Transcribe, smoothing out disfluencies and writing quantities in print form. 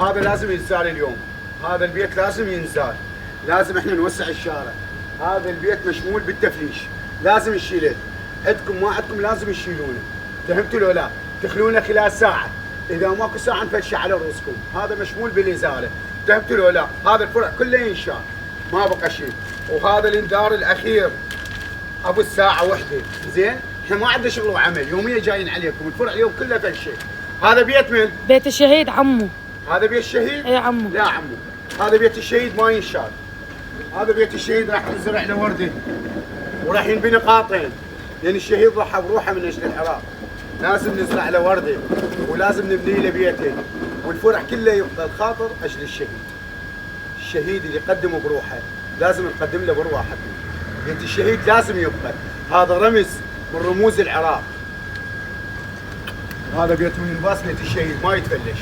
هذا لازم ينزال اليوم، هذا البيت لازم ينزال، لازم احنا نوسع الشارع. هذا البيت مشمول بالتفليش، لازم نشيله. عندكم ما عندكم لازم تشيلونه. فهمتوا لو لا؟ تخلونه خلال ساعه، اذا ماكو ساعه نفلشه على رؤوسكم. هذا مشمول بالازاله. فهمتوا لو لا؟ هذا الفرع كله ينشال، ما بقى شيء. وهذا الانذار الاخير ابو الساعه وحده. زين؟ احنا ما عندنا شغل وعمل، يوميا جايين عليكم، الفرع اليوم كله فلشه. هذا بيت من؟ بيت الشهيد عمو. هذا بيت الشهيد؟ اي عمو. لا عمو، هذا بيت الشهيد ما ينشال. هذا بيت الشهيد راح تنزرع له ورده وراح ينبني قاطين، لان الشهيد ضحى بروحه من اجل العراق. لازم نزرع له ورده ولازم نبني له بيته، والفرع كله يقبل خاطر اجل الشهيد. الشهيد اللي قدمه بروحه لازم نقدم له بارواحنا. بيت الشهيد لازم يقبل، هذا رمز من رموز العراق. هذا بيت من لباس بيت الشهيد ما يتفلش.